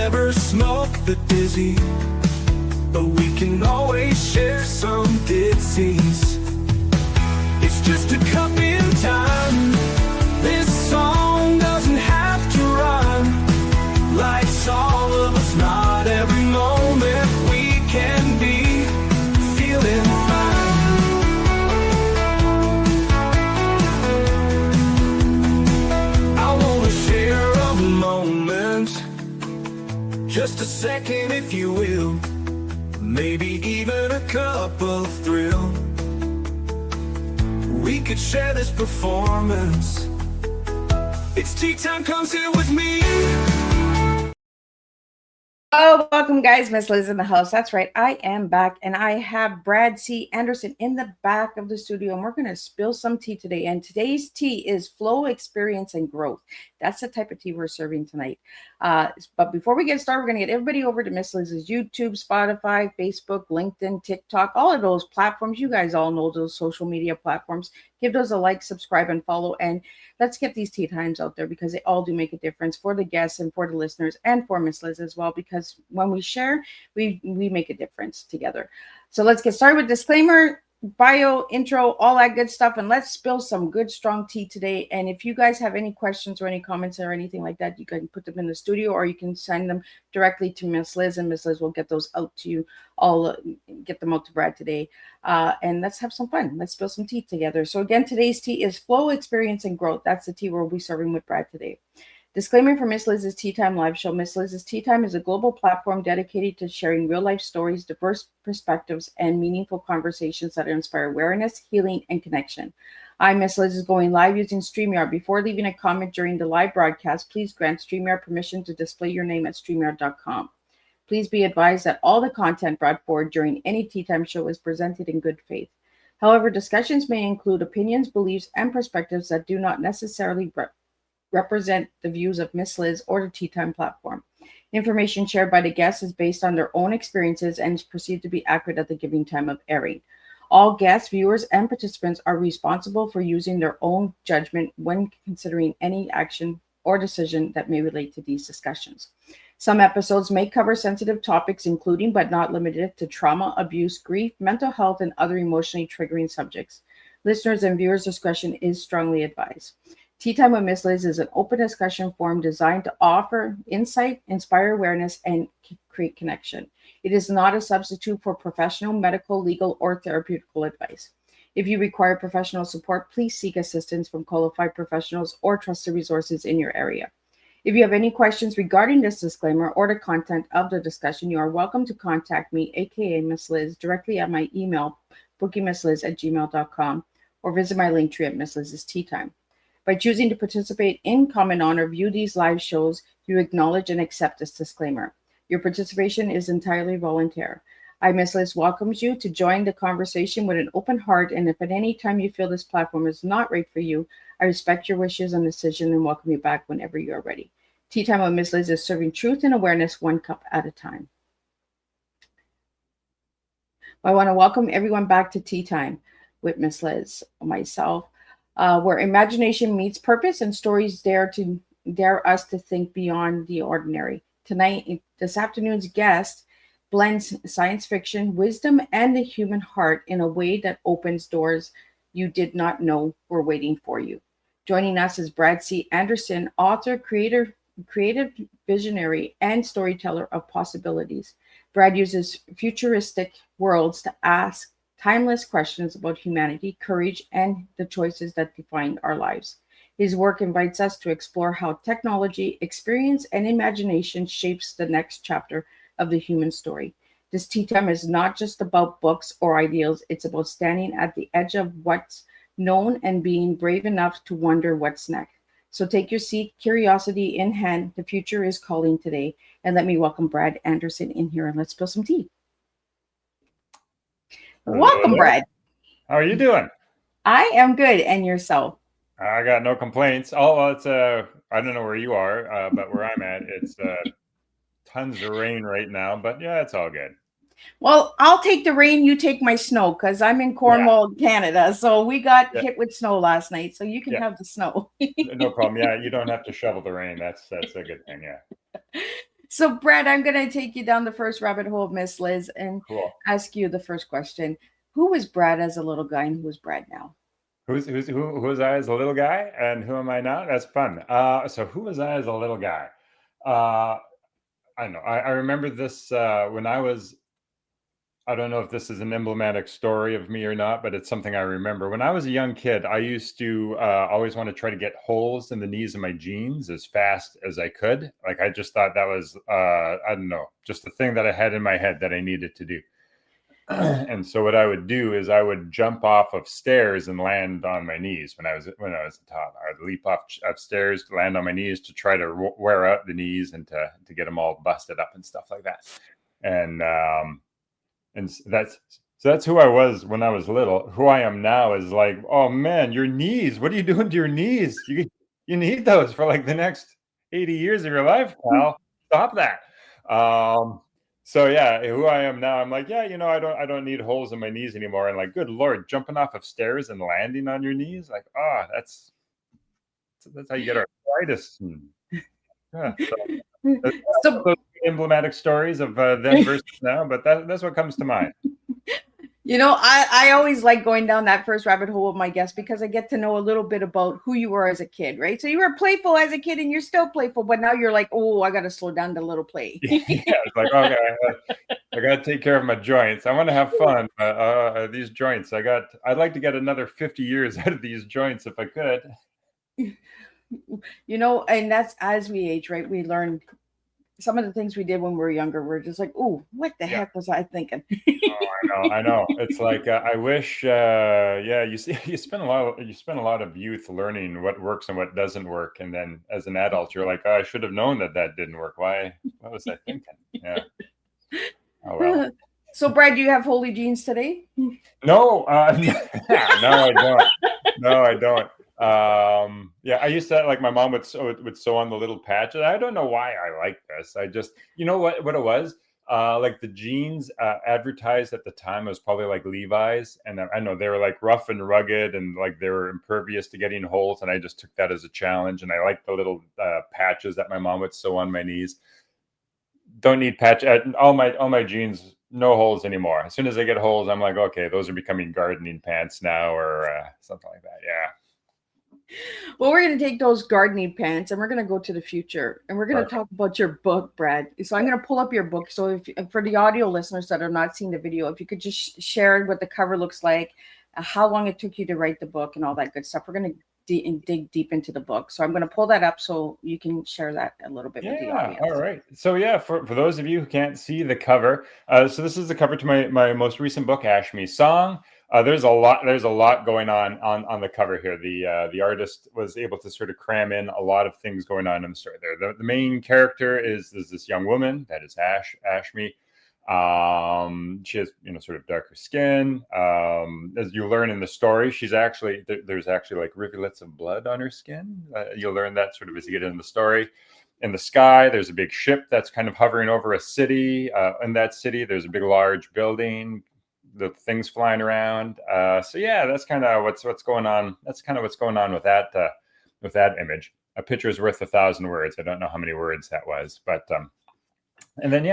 never smoke the dizzy, but we can always share some disease. It's just a cup in time. This song doesn't have to rhyme. Life's all of us, not every moment we can be feeling fine. I wanna share a moment, just a second if you will, maybe even a cup of thrill. We could share this performance. It's tea time, come sit with me. Oh, welcome guys. Miss Liz in the house. That's right. I am back and I have Brad C. Anderson in the back of the studio and we're going to spill some tea today. And today's tea is flow, experience, and growth. That's the type of tea we're serving tonight. But before we get started, we're going to get everybody over to Miss Liz's YouTube, Spotify, Facebook, LinkedIn, TikTok, all of those platforms. You guys all know those social media platforms. Give those a like, subscribe, and follow. And let's get these tea times out there because they all do make a difference for the guests and for the listeners and for Miss Liz as well. Because when we share, we make a difference together. So let's get started with disclaimer, bio, intro, all that good stuff. And let's spill some good, strong tea today. And if you guys have any questions or any comments or anything like that, you can put them in the studio or you can send them directly to Miss Liz and Miss Liz will get those out to you. I'll get them out to Brad today. And let's have some fun. Let's spill some tea together. So again, today's tea is flow, experience, and growth. That's the tea we'll be serving with Brad today. Disclaimer for Miss Liz's Tea Time live show. Miss Liz's Tea Time is a global platform dedicated to sharing real life stories, diverse perspectives, and meaningful conversations that inspire awareness, healing, and connection. I'm Miss Liz is going live using StreamYard. Before leaving a comment during the live broadcast, please grant StreamYard permission to display your name at StreamYard.com. Please be advised that all the content brought forward during any Tea Time show is presented in good faith. However, discussions may include opinions, beliefs, and perspectives that do not necessarily represent the views of Miss Liz or the Tea Time platform. Information shared by the guests is based on their own experiences and is perceived to be accurate at the given time of airing. All guests, viewers, and participants are responsible for using their own judgment when considering any action or decision that may relate to these discussions. Some episodes may cover sensitive topics, including but not limited to trauma, abuse, grief, mental health, and other emotionally triggering subjects. Listeners' and viewers' discretion is strongly advised. Tea Time with Miss Liz is an open discussion forum designed to offer insight, inspire awareness, and create connection. It is not a substitute for professional, medical, legal, or therapeutical advice. If you require professional support, please seek assistance from qualified professionals or trusted resources in your area. If you have any questions regarding this disclaimer or the content of the discussion, you are welcome to contact me, aka Miss Liz, directly at my email, bookingmissliz@gmail.com, or visit my link tree at Miss Liz's Tea Time. By choosing to participate in, comment on, or view these live shows, you acknowledge and accept this disclaimer. Your participation is entirely voluntary. I, Miss Liz, welcomes you to join the conversation with an open heart, and if at any time you feel this platform is not right for you, I respect your wishes and decision and welcome you back whenever you are ready. Tea Time with Miss Liz is serving truth and awareness one cup at a time. I want to welcome everyone back to Tea Time with Miss Liz, myself, where imagination meets purpose and stories dare us to think beyond the ordinary. Tonight, this afternoon's guest blends science fiction, wisdom, and the human heart in a way that opens doors you did not know were waiting for you. Joining us is Brad C. Anderson, author, creative visionary, and storyteller of possibilities. Brad uses futuristic worlds to ask timeless questions about humanity, courage, and the choices that define our lives. His work invites us to explore how technology, experience, and imagination shapes the next chapter of the human story. This tea time is not just about books or ideals. It's about standing at the edge of what's known and being brave enough to wonder what's next. So take your seat, curiosity in hand. The future is calling today. And let me welcome Brad Anderson in here and let's spill some tea. Hello. Welcome, Brad. How are you doing? I am good. And yourself? I got no complaints. Oh, well, it's I don't know where you are, but where I'm at, it's tons of rain right now. But yeah, it's all good. Well, I'll take the rain. You take my snow because I'm in Cornwall, Canada. So we got hit with snow last night. So you can have the snow. No problem. Yeah, you don't have to shovel the rain. That's a good thing. Yeah. So, Brad, I'm going to take you down the first rabbit hole, Miss Liz, and Cool. ask you the first question. Who was Brad as a little guy and who is Brad now? Who was I as a little guy, and who am I now? That's fun. So who was I as a little guy? Uh, I don't know. I remember this when I was. I don't know if this is an emblematic story of me or not, but it's something I remember. When I was a young kid, I used to always want to try to get holes in the knees of my jeans as fast as I could. Like I just thought that was, I don't know, just the thing that I had in my head that I needed to do. And so what I would do is I would jump off of stairs and land on my knees when I was a toddler. I'd leap off stairs, land on my knees to try to wear out the knees and to get them all busted up and stuff like that. And that's who I was when I was little. Who I am now is like, oh man, your knees. What are you doing to your knees? You need those for like the next 80 years of your life, pal. Stop that. So yeah, who I am now, I'm like, yeah, I don't need holes in my knees anymore. And like, good Lord, jumping off of stairs and landing on your knees, like, that's how you get arthritis. Yeah, So, those emblematic stories of then versus now, but that's what comes to mind. I always like going down that first rabbit hole with my guests because I get to know a little bit about who you were as a kid, right? So you were playful as a kid and you're still playful, but now you're like, oh, I got to slow down the little play. Yeah, it's like, okay, I got to take care of my joints. I want to have fun. These joints, I'd like to get another 50 years out of these joints if I could. And that's as we age, right? We learn some of the things we did when we were younger. We're just like, oh, what the heck was I thinking? I know. It's like I wish. You spend a lot of youth learning what works and what doesn't work, and then as an adult, you're like, oh, I should have known that didn't work. Why? What was I thinking? Yeah. Oh well. So, Brad, do you have holy jeans today? No, no, I don't. No, I don't. I used to, like, my mom would sew on the little patches. I don't know why I like this. I just, what it was, like the jeans advertised at the time was probably like Levi's, and I know they were like rough and rugged and like they were impervious to getting holes, and I just took that as a challenge, and I liked the little patches that my mom would sew on my knees. Don't need patch. All my jeans, no holes anymore. As soon as I get holes, I'm like, okay, those are becoming gardening pants now, or something like that. Yeah. Well, we're going to take those gardening pants and we're going to go to the future and we're going to talk about your book, Brad. So I'm going to pull up your book. So for the audio listeners that are not seeing the video, if you could just share what the cover looks like, how long it took you to write the book and all that good stuff. We're going to dig deep into the book. So I'm going to pull that up so you can share that a little bit with the audience. All right. So yeah, for those of you who can't see the cover, so this is the cover to my most recent book, Ashme Song. There's a lot going on the cover here. The artist was able to sort of cram in a lot of things going on in the story there. The main character is this young woman that is Ashme. She has sort of darker skin. As you learn in the story, she's actually there's actually like rivulets of blood on her skin. You'll learn that sort of as you get into the story. In the sky, there's a big ship that's kind of hovering over a city. In that city, there's a big, large building. The things flying around. So yeah, that's kind of what's going on. That's kind of what's going on with that image. A picture is worth 1,000 words. I don't know how many words that was, but and then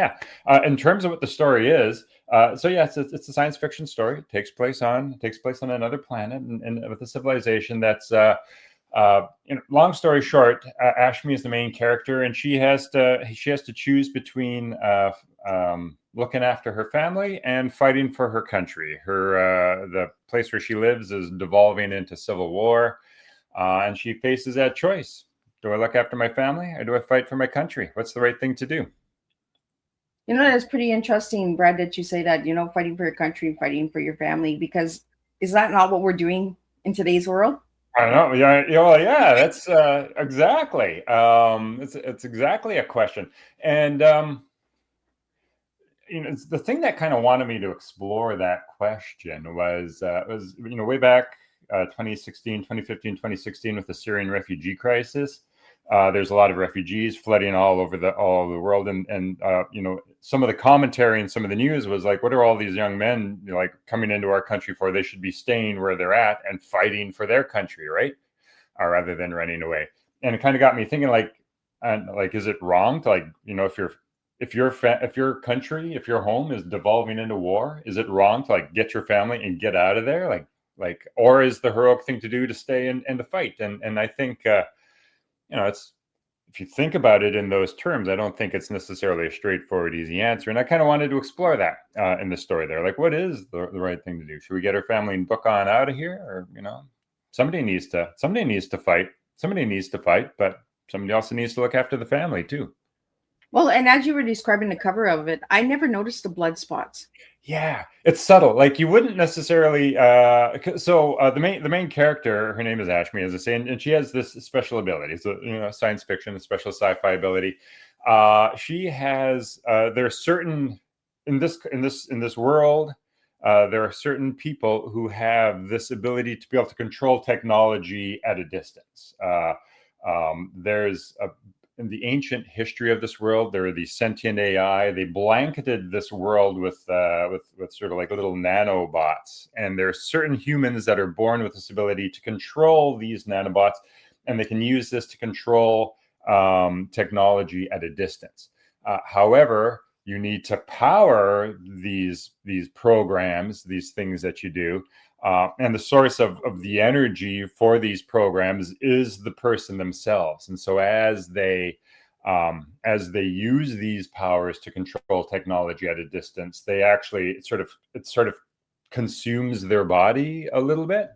in terms of what the story is, it's a science fiction story. It takes place on another planet and with a civilization that's long story short, Ashme is the main character, and she has to choose between looking after her family and fighting for her country. The place where she lives is devolving into civil war, and she faces that choice: do I look after my family or do I fight for my country? What's the right thing to do? That's pretty interesting, Brad, that you say that, fighting for your country, fighting for your family, because is that not what we're doing in today's world? I know. Yeah. That's exactly. It's exactly a question, and it's the thing that kind of wanted me to explore that question was way back 2016, 2015, 2016 with the Syrian refugee crisis. There's a lot of refugees flooding all over the world, and some of the commentary and some of the news was like, what are all these young men like coming into our country for? They should be staying where they're at and fighting for their country, right? Rather than running away. And it kind of got me thinking, is it wrong to if you're if your country, if your home is devolving into war, is it wrong to like get your family and get out of there? Like, or is the heroic thing to do to stay and to fight? And I think, it's, if you think about it in those terms, I don't think it's necessarily a straightforward, easy answer. And I kind of wanted to explore that in the story there. Like, what is the right thing to do? Should we get our family and book on out of here? Or, somebody needs to fight. Somebody needs to fight, but somebody also needs to look after the family too. Well, and as you were describing the cover of it, I never noticed the blood spots. Yeah, it's subtle. Like you wouldn't necessarily. The main character, her name is Ashme, as I say, and she has this special ability. It's a science fiction, a special sci-fi ability. She has. There are certain in this world. There are certain people who have this ability to be able to control technology at a distance. There's in the ancient history of this world, there are these sentient AI. They blanketed this world with sort of like little nanobots, and there are certain humans that are born with this ability to control these nanobots, and they can use this to control technology at a distance. However, you need to power these programs, these things that you do. And the source of the energy for these programs is the person themselves. And so as they use these powers to control technology at a distance, they actually it sort of consumes their body a little bit.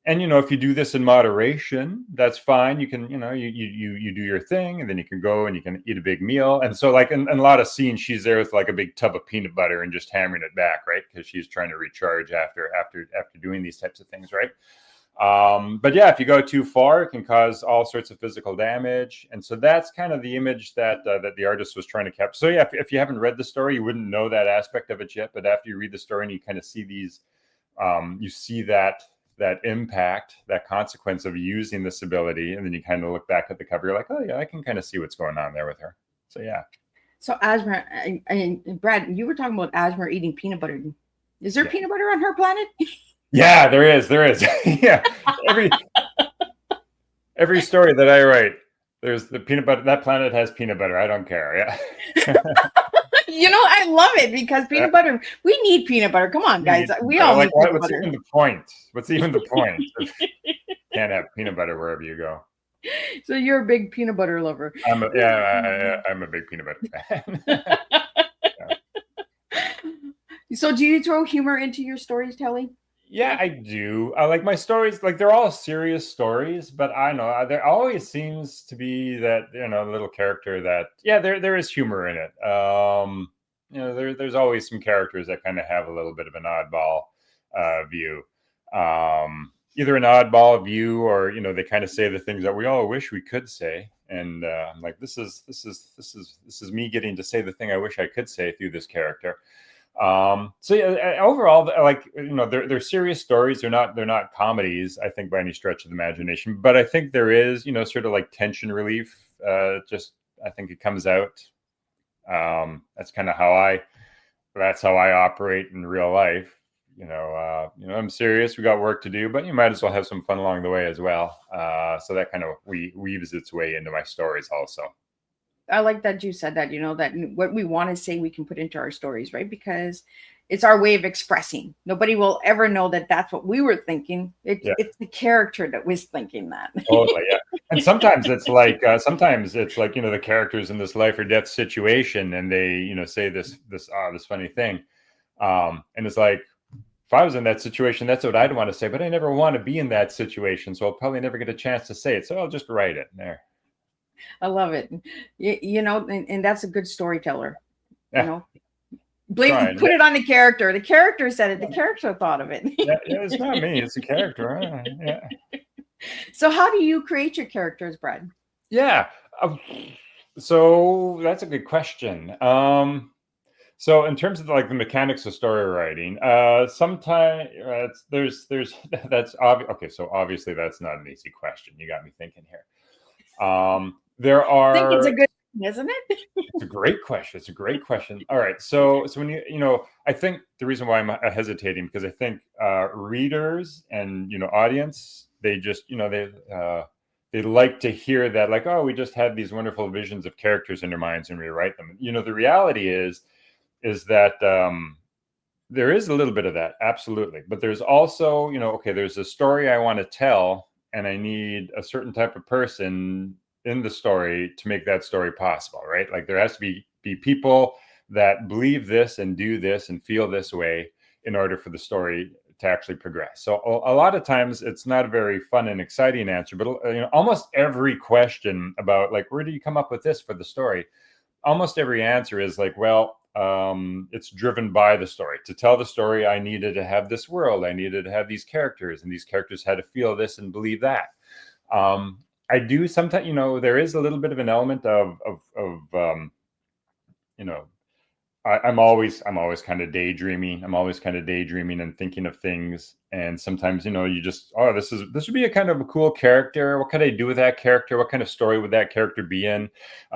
And if you do this in moderation, that's fine. You can, you do your thing, and then you can go and you can eat a big meal. And so, like in a lot of scenes, she's there with like a big tub of peanut butter and just hammering it back, right? Because she's trying to recharge after doing these types of things, right? But yeah, if you go too far, it can cause all sorts of physical damage. And so that's kind of the image that the artist was trying to capture. So yeah, if you haven't read the story, you wouldn't know that aspect of it yet. But after you read the story and you kind of see these, you see that impact, that consequence of using this ability, and then you kind of look back at the cover, you're like, oh yeah, I can kind of see what's going on there with her. So yeah. So Ashme, and Brad, you were talking about Ashme eating peanut butter. Is there peanut butter on her planet? Yeah, there is. Yeah, every story that I write, there's the peanut butter. That planet has peanut butter. I don't care. Yeah. I love it because peanut butter. We need peanut butter. Come on, guys. We all need peanut what's butter. Even the point? What's even the point? Can't have peanut butter wherever you go. So you're a big peanut butter lover. I'm a big peanut butter fan. So do you throw humor into your storytelling? Yeah, I do. I like my stories, like they're all serious stories, but I know there always seems to be that, little character that, there is humor in it. There's always some characters that kind of have a little bit of an oddball view. Either an oddball view or, they kind of say the things that we all wish we could say. And I'm like, this is me getting to say the thing I wish I could say through this character. So yeah, overall, like, they're serious stories. They're not comedies, I think, by any stretch of the imagination, but I think there is, sort of like tension relief. I think it comes out. That's kind of how I operate in real life. I'm serious. We got work to do, but you might as well have some fun along the way as well. So that kind of weaves its way into my stories also. I like that you said that, that what we want to say, we can put into our stories, right? Because it's our way of expressing. Nobody will ever know that that's what we were thinking. It's the character that was thinking that. Totally, yeah. And sometimes it's like, the characters in this life or death situation, and they, say this funny thing. And it's like, if I was in that situation, that's what I'd want to say, but I never want to be in that situation. So I'll probably never get a chance to say it. So I'll just write it there. I love it. And that's a good storyteller. Yeah. Put it on the character. The character said it. The character thought of it. Yeah, it's not me. It's the character. Yeah. So how do you create your characters, Brad? Yeah. So that's a good question. So in terms of the mechanics of story writing, sometimes there's that's obvious. Okay, so obviously that's not an easy question. You got me thinking here. There are. I think it's a good, isn't it? It's a great question. All right. So when I think the reason why I'm hesitating, because I think readers and audience, they just they they like to hear that, like, oh, we just had these wonderful visions of characters in their minds and rewrite them. You know, the reality is that there is a little bit of that, absolutely. But there's also, you know, okay, there's a story I want to tell, and I need a certain type of person in the story to make that story possible, right? Like there has to be people that believe this and do this and feel this way in order for the story to actually progress. So a lot of times it's not a very fun and exciting answer, but you know, almost every question about like, where do you come up with this for the story? Almost every answer is like, well, it's driven by the story. To tell the story, I needed to have this world. I needed to have these characters, and these characters had to feel this and believe that. I do sometimes, you know, there is a little bit of an element of you know, I'm always kind of daydreaming. I'm always kind of daydreaming and thinking of things. And sometimes, you know, you just, oh, this would be a kind of a cool character. What could I do with that character? What kind of story would that character be in?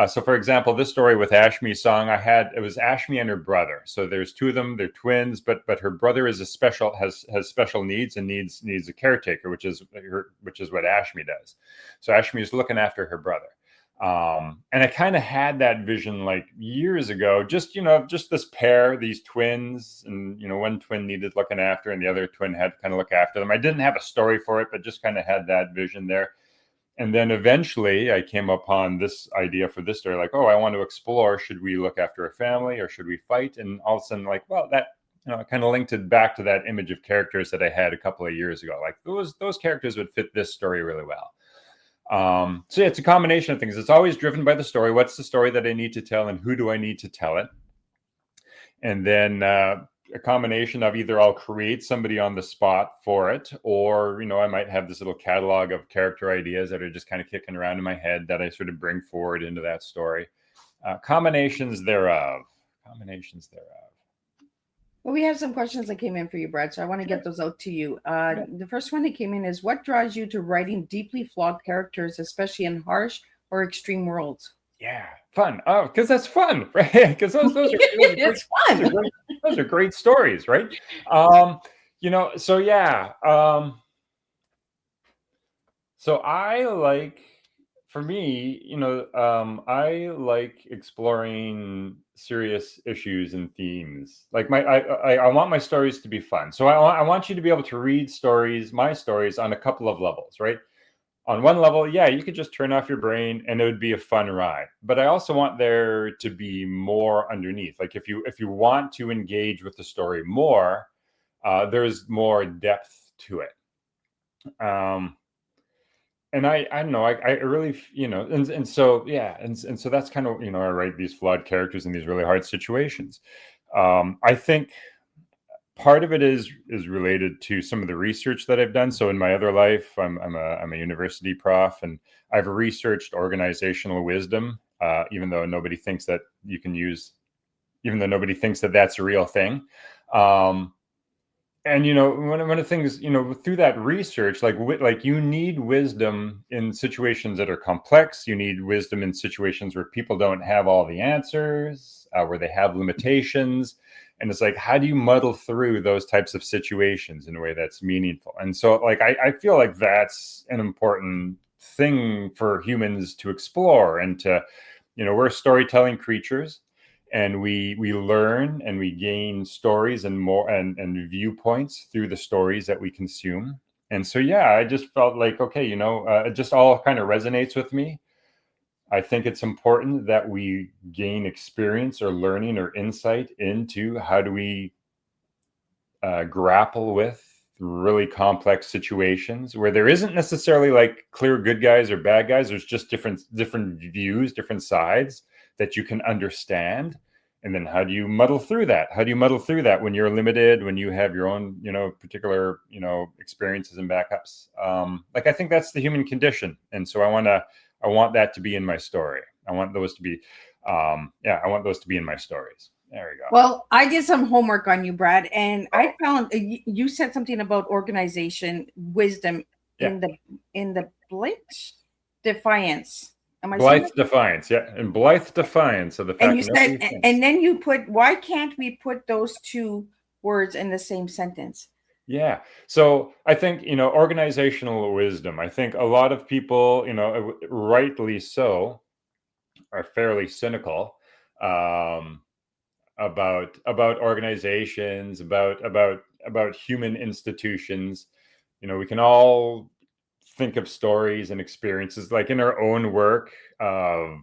So for example, this story with Ashme's song, it was Ashme and her brother. So there's two of them, they're twins, but her brother is has special needs and needs a caretaker, which is what Ashme does. So Ashme is looking after her brother. And I kind of had that vision like years ago, just this pair, these twins, and, you know, one twin needed looking after and the other twin had to kind of look after them. I didn't have a story for it, but just kind of had that vision there. And then eventually I came upon this idea for this story, like, oh, I want to explore, should we look after a family or should we fight? And all of a sudden, like, well, that, you know, I kind of linked it back to that image of characters that I had a couple of years ago. Like those characters would fit this story really well. So yeah, it's a combination of things. It's always driven by the story. What's the story that I need to tell and who do I need to tell it? And then a combination of either I'll create somebody on the spot for it, or, you know, I might have this little catalog of character ideas that are just kind of kicking around in my head that I sort of bring forward into that story. Combinations thereof. Well, we have some questions that came in for you, Brad, so I want to get those out to you. The first one that came in is, what draws you to writing deeply flawed characters, especially in harsh or extreme worlds? Yeah, fun. Oh, because that's fun, right? Because those It's fun. those are great stories, right? You know, so yeah. So I like, for me, you know, I like exploring serious issues and themes. Like I want my stories to be fun. So I want you to be able to read my stories on a couple of levels, right? On one level, yeah, you could just turn off your brain and it would be a fun ride. But I also want there to be more underneath. Like if you want to engage with the story more, there's more depth to it. And I don't know, I really, you know, and so, yeah. And so that's kind of, you know, I write these flawed characters in these really hard situations. I think part of it is related to some of the research that I've done. So in my other life, I'm a university prof, and I've researched organizational wisdom, even though nobody thinks that that's a real thing. And, you know, one of the things, you know, through that research, like you need wisdom in situations that are complex. You need wisdom in situations where people don't have all the answers, where they have limitations. And it's like, how do you muddle through those types of situations in a way that's meaningful? And so, like, I feel like that's an important thing for humans to explore and to, you know, we're storytelling creatures. And we learn and we gain stories and more and viewpoints through the stories that we consume. And so, yeah, I just felt like, okay, you know, it just all kind of resonates with me. I think it's important that we gain experience or learning or insight into how do we grapple with really complex situations where there isn't necessarily like clear good guys or bad guys. There's just different views, different sides that you can understand. And then how do you muddle through that? How do you muddle through that when you're limited, when you have your own, you know, particular, you know, experiences and backups? Like, I think that's the human condition. And so I want that to be in my story. I want those to be, in my stories. There we go. Well, I did some homework on you, Brad, and I found you said something about organization wisdom in the Blythe Defiance. Blythe Defiance, yeah, and Blythe Defiance of the fact. And you said, and then you put, why can't we put those two words in the same sentence? Yeah. So I think, organizational wisdom, I think a lot of people, rightly so, are fairly cynical um, about organizations, about human institutions. We can all think of stories and experiences like in our own work of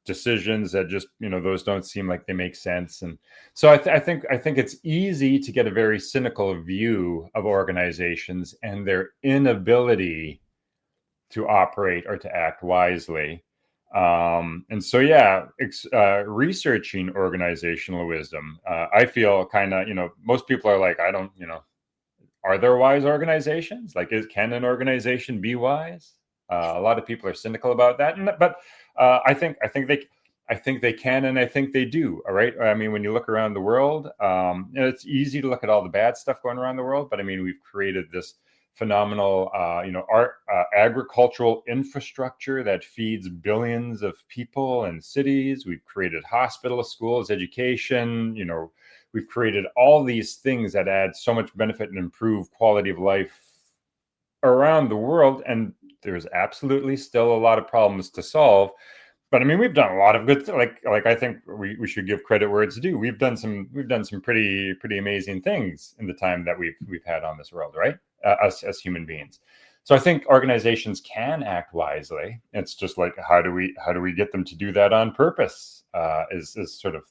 decisions that just those don't seem like they make sense. And so I think it's easy to get a very cynical view of organizations and their inability to operate or to act wisely. And so, yeah, researching organizational wisdom, I feel kind of, most people are like, I don't, are there wise organizations? Like, can an organization be wise? A lot of people are cynical about that, but I think they can, and I think they do. All right. I mean, when you look around the world, it's easy to look at all the bad stuff going around the world, but I mean, we've created this phenomenal, agricultural infrastructure that feeds billions of people and cities. We've created hospitals, schools, education. We've created all these things that add so much benefit and improve quality of life around the world, and there's absolutely still a lot of problems to solve. But I mean, we've done a lot of good like I think we should give credit where it's due. We've done some pretty amazing things in the time that we've had on this world, right? Us as human beings. So I think organizations can act wisely. It's just like how do we get them to do that on purpose? Is sort of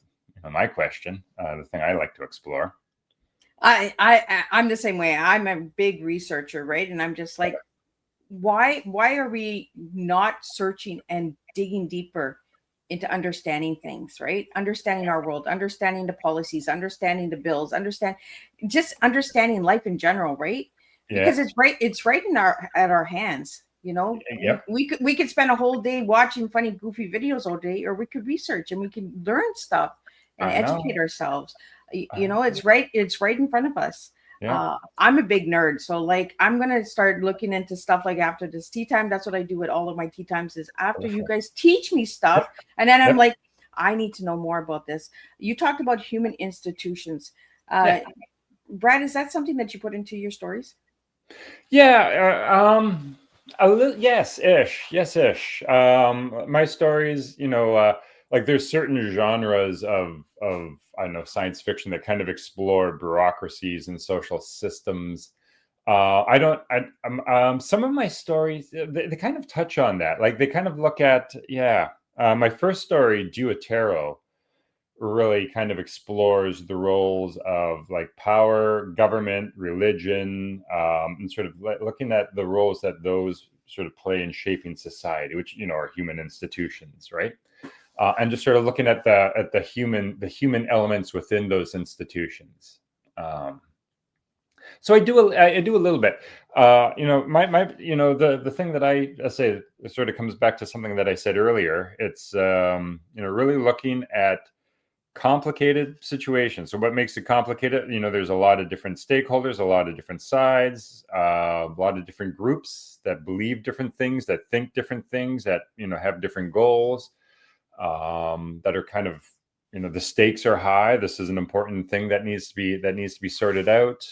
my question, the thing I like to explore. I'm the same way. I'm a big researcher, right? And I'm just like, why are we not searching and digging deeper into understanding things, right? Understanding our world, understanding the policies, understanding the bills, understanding life in general, right? Yeah. Because it's right in our hands. Yep. We could spend a whole day watching funny, goofy videos all day, or we could research and we can learn stuff and I know. educate ourselves. It's right in front of us. Yeah. I'm a big nerd, so like I'm gonna start looking into stuff like after this tea time. That's what I do with all of my tea times is after you guys teach me stuff, and then I'm Yep. like, I need to know more about this. You talked about human institutions. Yeah. Brad, is that something that you put into your stories? Yeah, yes, ish. My stories, like there's certain genres of I don't know science fiction that kind of explore bureaucracies and social systems. I don't. Some of my stories they kind of touch on that. Like they kind of look at my first story, Duotero, really kind of explores the roles of like power, government, religion, and sort of looking at the roles that those sort of play in shaping society, which are human institutions, right? And just sort of looking at the human elements within those institutions. So I do a little bit. My the thing that I say sort of comes back to something that I said earlier. It's really looking at complicated situation. So what makes it complicated? There's a lot of different stakeholders, a lot of different sides, a lot of different groups that believe different things, that think different things, that have different goals, that are kind of the stakes are high. This is an important thing that needs to be sorted out.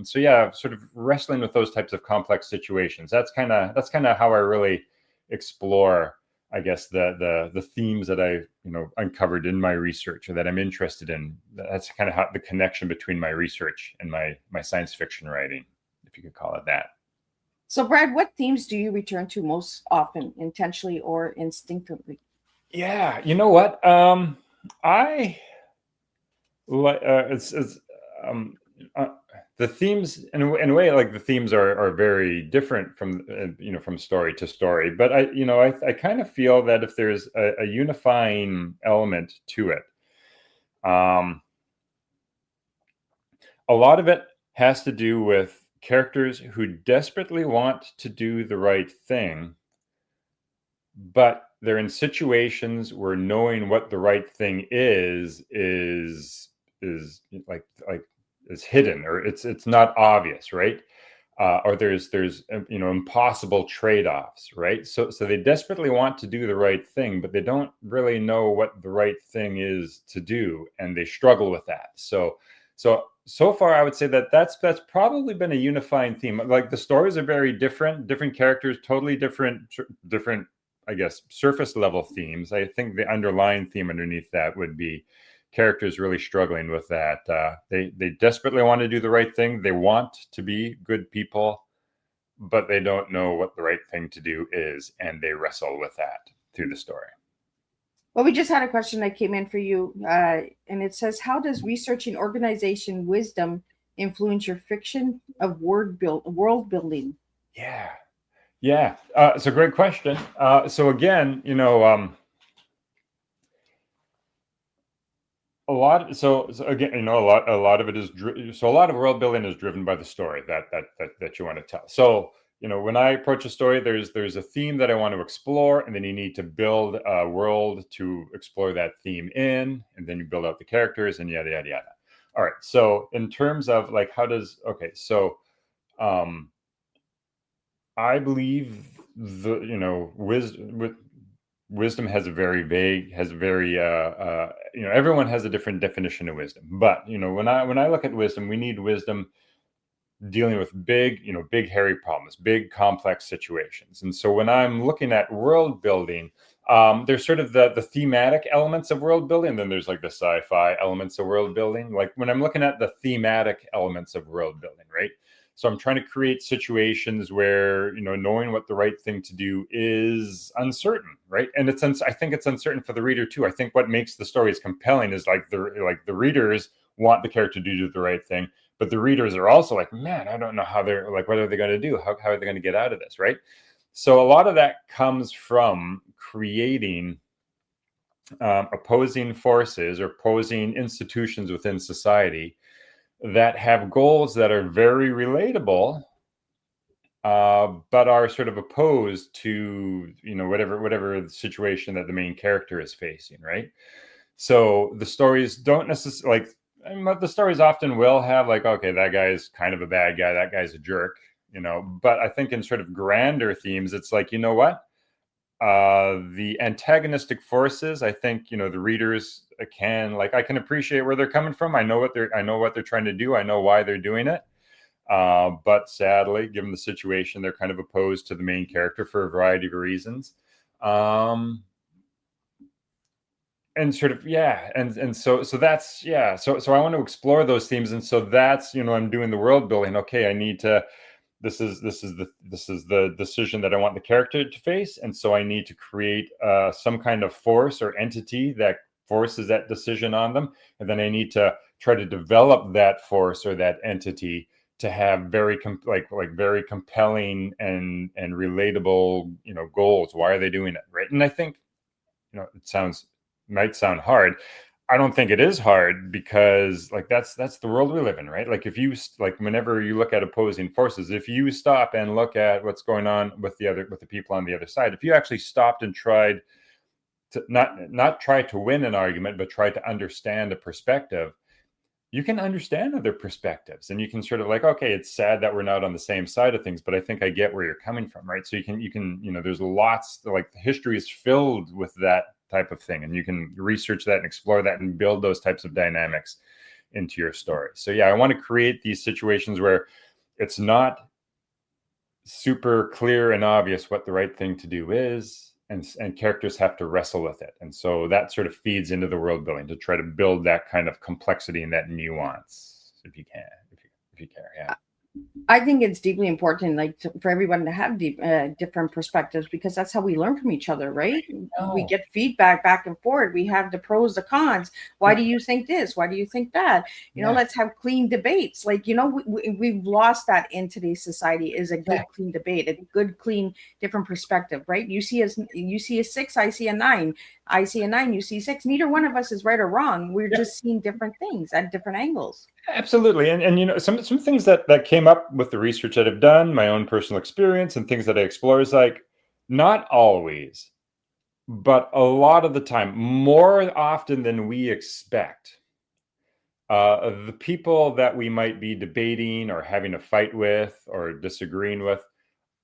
So yeah, sort of wrestling with those types of complex situations. That's kind of how I really explore, I guess, the themes that I uncovered in my research or that I'm interested in. That's kind of how the connection between my research and my science fiction writing, if you could call it that. So, Brad, what themes do you return to most often, intentionally or instinctively? Yeah, you know what? I it's um uh, the themes in a way, like the themes are very different from from story to story, but I kind of feel that if there's a unifying element to it, um a lot of it has to do with characters who desperately want to do the right thing, but they're in situations where knowing what the right thing is like is hidden, or it's not obvious, right? Or there's impossible trade-offs, right? So they desperately want to do the right thing, but they don't really know what the right thing is to do, and they struggle with that. So So far, I would say that's probably been a unifying theme. Like the stories are very different characters, totally different, I guess, surface level themes. I think the underlying theme underneath that would be characters really struggling with that. They desperately want to do the right thing. They want to be good people, but they don't know what the right thing to do is, and they wrestle with that through the story. Well, we just had a question that came in for you, and it says, "How does researching organization wisdom influence your fiction of world building?" Yeah. It's a great question. So again, a lot. So again, a lot of it is so a lot of world building is driven by the story that you want to tell. So when I approach a story, there's a theme that I want to explore, and then you need to build a world to explore that theme in, and then you build out the characters and yada yada yada. All right. So in terms of like, I believe wisdom has a very vague, everyone has a different definition of wisdom. But when I look at wisdom, we need wisdom dealing with big hairy problems, big complex situations. And so when I'm looking at world building, there's sort of the thematic elements of world building, then there's like the sci-fi elements of world building. Like when I'm looking at the thematic elements of world building, right? So I'm trying to create situations where knowing what the right thing to do is uncertain, right? And I think it's uncertain for the reader too. I think what makes the stories compelling is like the readers want the character to do the right thing, but the readers are also like, man, I don't know how they're like, what are they going to do? How are they going to get out of this, right? So a lot of that comes from creating opposing forces or opposing institutions within society that have goals that are very relatable, but are sort of opposed to whatever the situation that the main character is facing, right? So the stories don't necessarily the stories often will have like, okay, that guy is kind of a bad guy, that guy's a jerk, but I think in sort of grander themes, it's like, the antagonistic forces, I think the readers can I can appreciate where they're coming from. I know what they're trying to do. I know why they're doing it. But sadly, given the situation, they're kind of opposed to the main character for a variety of reasons. And sort of and so that's so I want to explore those themes, and so that's I'm doing the world building. Okay, I need to. This is the decision that I want the character to face, and so I need to create some kind of force or entity that forces that decision on them, and then I need to try to develop that force or that entity to have very very compelling and relatable goals. Why are they doing it, right? And I think it might sound hard. I don't think it is hard, because that's the world we live in, right? Like if you whenever you look at opposing forces, if you stop and look at what's going on with the people on the other side, if you actually stopped and tried to not try to win an argument, but try to understand a perspective, you can understand other perspectives, and you can sort of okay, it's sad that we're not on the same side of things, but I think I get where you're coming from, right? So you can there's lots, history is filled with that type of thing, and you can research that and explore that and build those types of dynamics into your story. So I want to create these situations where it's not super clear and obvious what the right thing to do is, and characters have to wrestle with it. And so that sort of feeds into the world building to try to build that kind of complexity and that nuance, if you care. Yeah. I think it's deeply important, for everyone to have different perspectives, because that's how we learn from each other, right? We get feedback back and forth. We have the pros, the cons. Why do you think this? Why do you think that? Let's have clean debates. We've lost that in today's society. Is a good clean debate, a good clean different perspective, right? You see a 6, I see a 9. I see a 9, you see 6. Neither one of us is right or wrong. We're just seeing different things at different angles. Absolutely. And some things that came up with the research that I've done, my own personal experience, and things that I explore is not always, but a lot of the time, more often than we expect, the people that we might be debating or having a fight with or disagreeing with,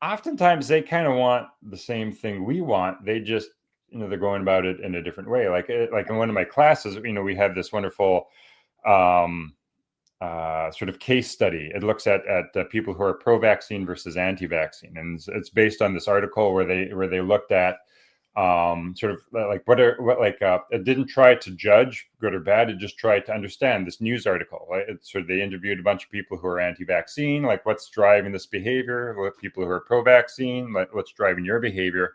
oftentimes they kind of want the same thing we want. They just, they're going about it in a different way. Like in one of my classes, we have this wonderful sort of case study. It looks at people who are pro-vaccine versus anti-vaccine, and it's based on this article where they looked at sort of like it didn't try to judge good or bad. It just tried to understand this news article. Right? They interviewed a bunch of people who are anti-vaccine, like what's driving this behavior. What people who are pro-vaccine, like what's driving your behavior.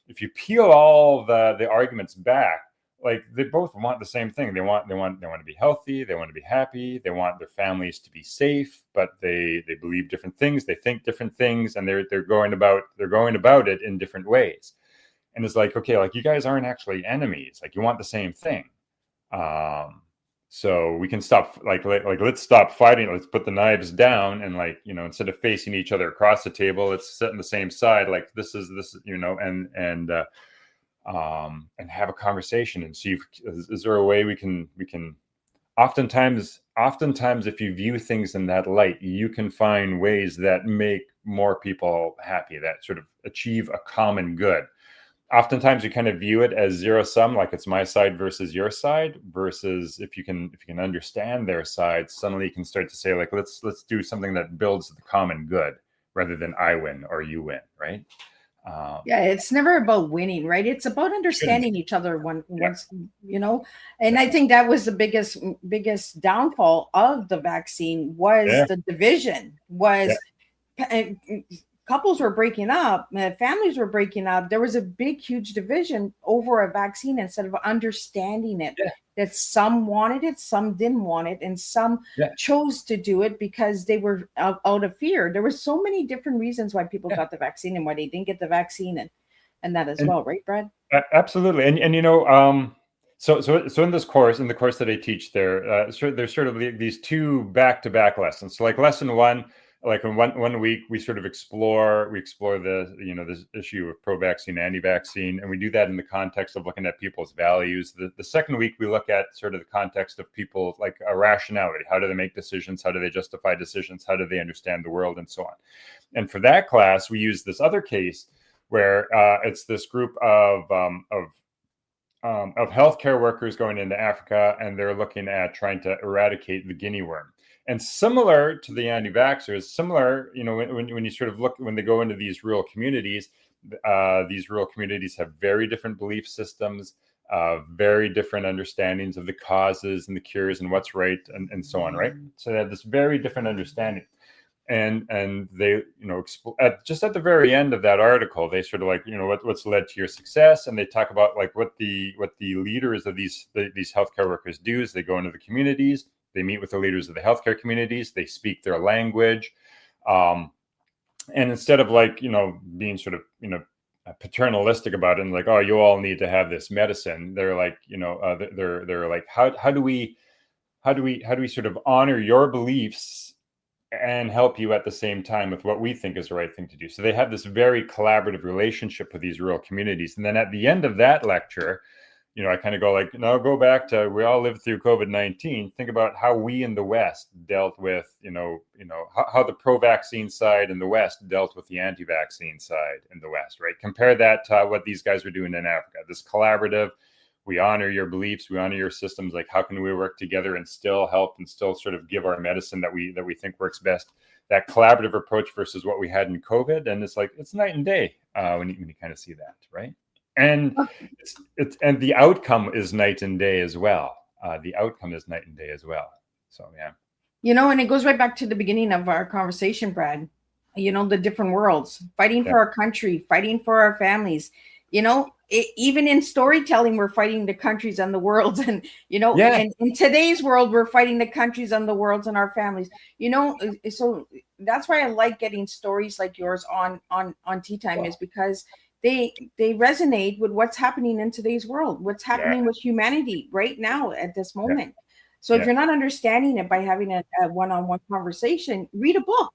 If you peel all the arguments back, like they both want the same thing. They want to be healthy. They want to be happy. They want their families to be safe. But they believe different things. They think different things, and they're going about it in different ways. And it's like, okay, like you guys aren't actually enemies. Like you want the same thing. So we can stop. Like let's stop fighting. Let's put the knives down, and like instead of facing each other across the table, let's sit on the same side. Like this is and have a conversation and see is there a way we can oftentimes if you view things in that light, you can find ways that make more people happy, that sort of achieve a common good. Oftentimes you kind of view it as zero sum, like it's my side versus your side, versus if you can understand their side, suddenly you can start to say like let's do something that builds the common good rather than I win or you win, right? Yeah, it's never about winning, right? It's about understanding each other once, and I think that was the biggest downfall of the vaccine was the division was couples were breaking up, families were breaking up. There was a big, huge division over a vaccine instead of understanding it. Yeah. That some wanted it, some didn't want it, and some chose to do it because they were out of fear. There were so many different reasons why people got the vaccine and why they didn't get the vaccine, and that as well, right, Brad? Absolutely, and so in the course that I teach there, there's sort of these two back-to-back lessons. So like lesson one. Like in one week, we sort of explore the this issue of pro-vaccine, anti-vaccine, and we do that in the context of looking at people's values. The second week, we look at sort of the context of people like a rationality. How do they make decisions? How do they justify decisions? How do they understand the world, and so on? And for that class, we use this other case where it's this group of healthcare workers going into Africa, and they're looking at trying to eradicate the guinea worm. And similar to the anti-vaxxers, when you sort of look, when they go into these rural communities have very different belief systems, very different understandings of the causes and the cures and what's right and so on, right? So they have this very different understanding. And they, just at the very end of that article, they sort of like, what's led to your success, and they talk about like what the leaders of these healthcare workers do is they go into the communities. They meet with the leaders of the healthcare communities. They speak their language, and instead of like being sort of paternalistic about it and like, oh, you all need to have this medicine, they're like they're like how do we sort of honor your beliefs and help you at the same time with what we think is the right thing to do. So they have this very collaborative relationship with these rural communities, and then at the end of that lecture, I kind of go like, no, go back to, we all lived through COVID-19. Think about how we in the West dealt with, how the pro-vaccine side in the West dealt with the anti-vaccine side in the West, right? Compare that to what these guys were doing in Africa. This collaborative, we honor your beliefs, we honor your systems. Like, how can we work together and still help and still sort of give our medicine that we think works best? That collaborative approach versus what we had in COVID, and it's like it's night and day when you kind of see that, right? And and the outcome is night and day as well. So yeah. And it goes right back to the beginning of our conversation, Brad. The different worlds, fighting for our country, fighting for our families. Even in storytelling, we're fighting the countries and the worlds, and and in today's world, we're fighting the countries and the worlds and our families. So that's why I like getting stories like yours on Tea Time, is because they resonate with what's happening in today's world, what's happening with humanity right now at this moment. So if you're not understanding it by having a one-on-one conversation, read a book.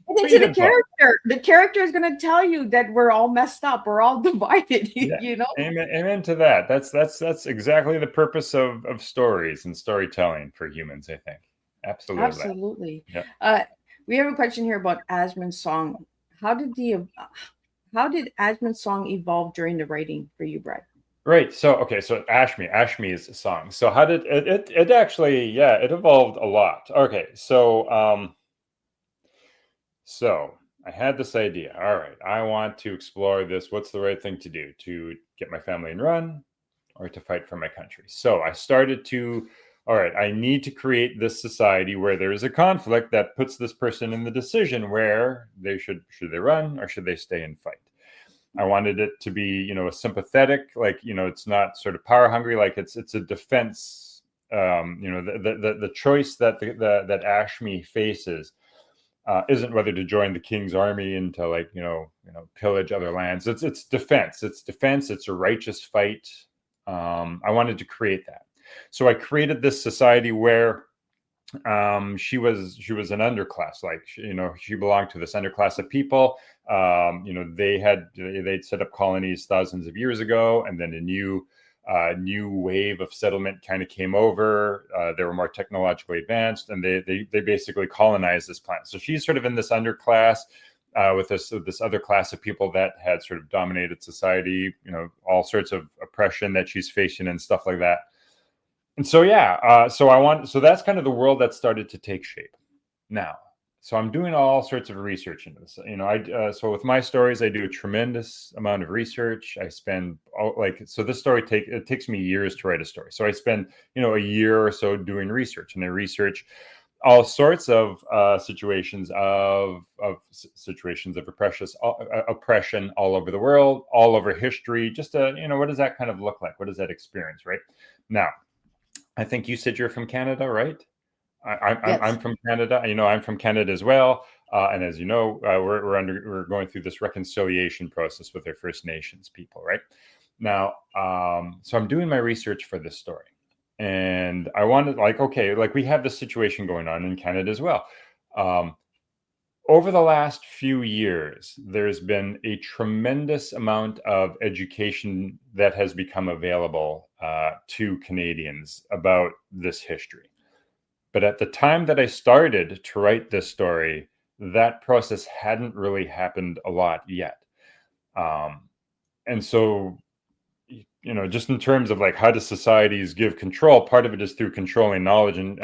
Into the character. The character is going to tell you that we're all messed up, we're all divided. Amen to that. That's exactly the purpose of stories and storytelling for humans, I think. Absolutely. We have a question here about Ashme's song. How did Ashme's song evolve during the writing for you, Brad? Right. So okay. So Ashme is a song. So how did it actually? Yeah, it evolved a lot. Okay. So I had this idea. All right, I want to explore this. What's the right thing to do to get my family and run, or to fight for my country? So I started to. All right, I need to create this society where there is a conflict that puts this person in the decision where they should they run or should they stay and fight. I wanted it to be, a sympathetic, like, it's not sort of power hungry, like it's a defense. The choice that that Ashme faces isn't whether to join the king's army and to, like, pillage other lands. It's defense. It's defense. It's a righteous fight. I wanted to create that, so I created this society where she was an underclass, like she belonged to this underclass of people. They'd set up colonies thousands of years ago, and then a new wave of settlement kind of came over. They were more technologically advanced, and they basically colonized this planet. So she's sort of in this underclass with this other class of people that had sort of dominated society. All sorts of oppression that she's facing and stuff like that. And so yeah, so that's kind of the world that started to take shape now. So I'm doing all sorts of research into this. So with my stories, I do a tremendous amount of research. I spend this story it takes me years to write a story. So I spend a year or so doing research, and I research all sorts of situations of oppression all over the world, all over history. Just what does that kind of look like? What does that experience, right? Now, I think you said you're from Canada, right? I'm Yes. from Canada. I'm from Canada as well. And as you know, we're going through this reconciliation process with our First Nations people, right? Now, so I'm doing my research for this story, and I wanted, we have this situation going on in Canada as well. Over the last few years, there's been a tremendous amount of education that has become available to Canadians about this history. But at the time that I started to write this story, that process hadn't really happened a lot yet. And so, just in terms of like, how do societies give control, part of it is through controlling knowledge and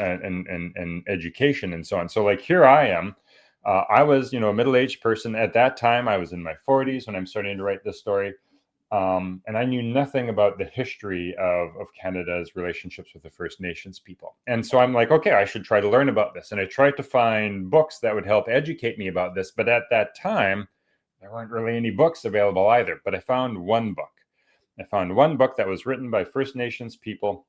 education and so on. So like, here I am. I was, a middle-aged person at that time. I was in my 40s when I'm starting to write this story. And I knew nothing about the history of Canada's relationships with the First Nations people. And so I'm like, okay, I should try to learn about this. And I tried to find books that would help educate me about this. But at that time, there weren't really any books available either. But I found one book. I found one book that was written by First Nations people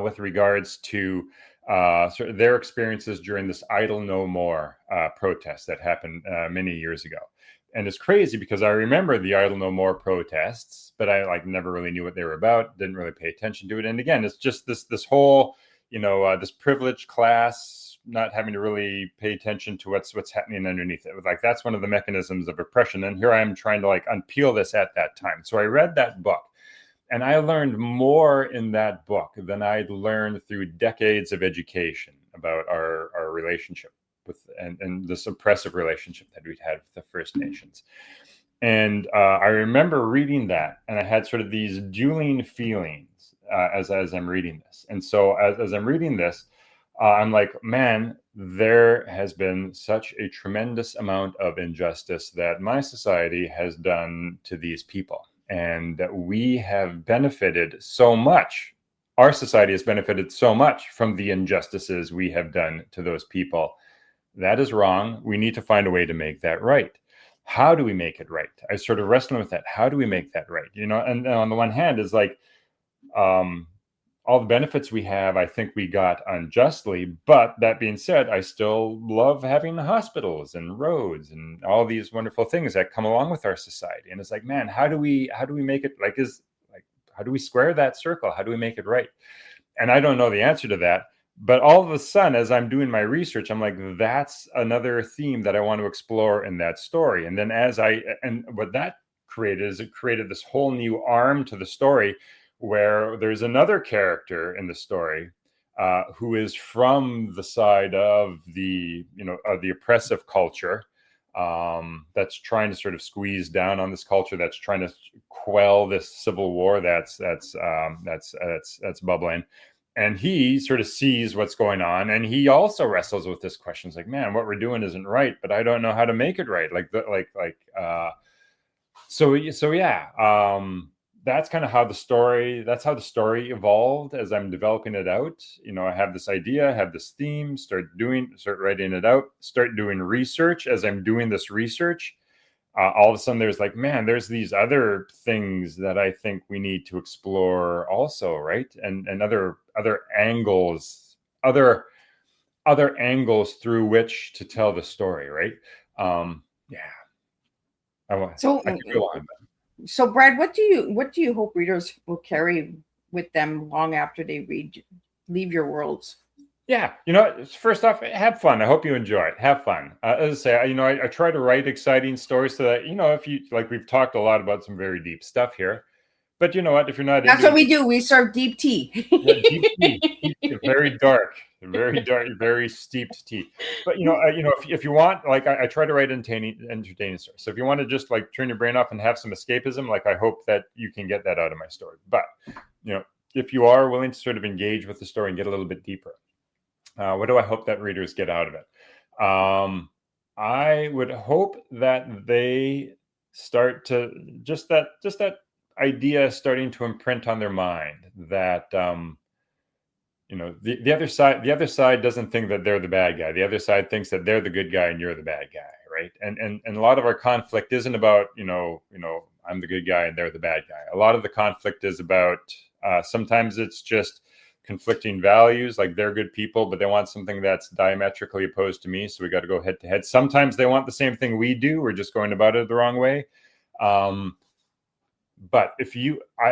with regards to sort of their experiences during this Idle No More protest that happened many years ago. And it's crazy because I remember the Idle No More protests, but I never really knew what they were about, didn't really pay attention to it. And again, it's just this whole, this privileged class not having to really pay attention to what's happening underneath it. Like, that's one of the mechanisms of oppression. And here I am trying to unpeel this at that time. So I read that book, and I learned more in that book than I'd learned through decades of education about our relationship with and this oppressive relationship that we'd had with the First Nations. And I remember reading that, and I had sort of these dueling feelings as I'm reading this. And so as I'm reading this, I'm like, man, there has been such a tremendous amount of injustice that my society has done to these people, and that we have benefited so much. Our society has benefited so much from the injustices we have done to those people. That is wrong. We need to find a way to make that right. How do we make it right? I sort of wrestling with that. How do we make that right? And on the one hand is like, all the benefits we have, I think we got unjustly. But that being said, I still love having the hospitals and roads and all these wonderful things that come along with our society. And it's like, man, how do we make it how do we square that circle? How do we make it right? And I don't know the answer to that. But all of a sudden, as I'm doing my research, I'm like, that's another theme that I want to explore in that story. And then what that created is it created this whole new arm to the story, where there's another character in the story who is from the side of the oppressive culture, that's trying to sort of squeeze down on this culture, that's trying to quell this civil war that's bubbling. And he sort of sees what's going on, and he also wrestles with this question. It's like, man, what we're doing isn't right, but I don't know how to make it right. So yeah. That's kind of how the story evolved as I'm developing it out. I have this idea, I have this theme, start writing it out, start doing research. As I'm doing this research, all of a sudden there's like, man, there's these other things that I think we need to explore also, right? And other angles, other angles through which to tell the story, right? Yeah. I could go on. So, Brad, what do you hope readers will carry with them long after they leave your worlds? Yeah, first off, have fun. I hope you enjoy it. Have fun. As I say, I try to write exciting stories so that, if you like, we've talked a lot about some very deep stuff here, but you know what? If you're not, That's what we do. We serve deep tea. Yeah, deep tea, very dark, very steeped tea. But if you want, like, I try to write entertaining stories. So if you want to just like turn your brain off and have some escapism, like, I hope that you can get that out of my story. But if you are willing to sort of engage with the story and get a little bit deeper, what do I hope that readers get out of it? I would hope that they start to just that idea starting to imprint on their mind that the other side doesn't think that they're the bad guy. The other side thinks that they're the good guy and you're the bad guy, right? And a lot of our conflict isn't about I'm the good guy and they're the bad guy. A lot of the conflict is about sometimes it's just conflicting values, like they're good people, but they want something that's diametrically opposed to me. So we got to go head to head. Sometimes they want the same thing we do. We're just going about it the wrong way. But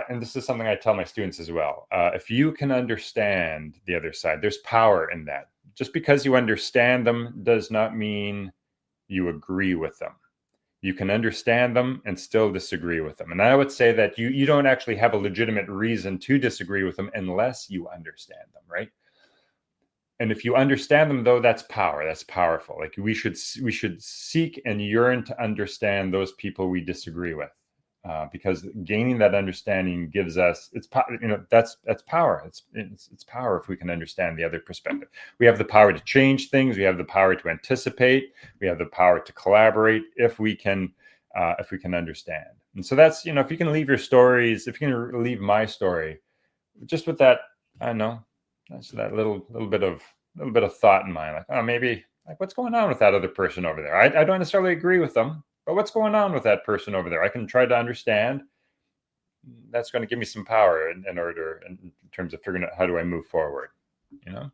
and this is something I tell my students as well, if you can understand the other side, there's power in that. Just because you understand them does not mean you agree with them. You can understand them and still disagree with them. And I would say that you don't actually have a legitimate reason to disagree with them unless you understand them, right? And if you understand them, though, that's power. That's powerful. Like, we should seek and yearn to understand those people we disagree with, because gaining that understanding gives us that's power. It's power if we can understand the other perspective. We have the power to change things. We have the power to anticipate. We have the power to collaborate if we can understand. And so that's if you can leave your stories, if you can leave my story, just with that, I don't know, that's that little bit of thought in mind, like, oh, maybe, like, what's going on with that other person over there? I don't necessarily agree with them, but what's going on with that person over there? I can try to understand. That's going to give me some power in terms of figuring out how do I move forward.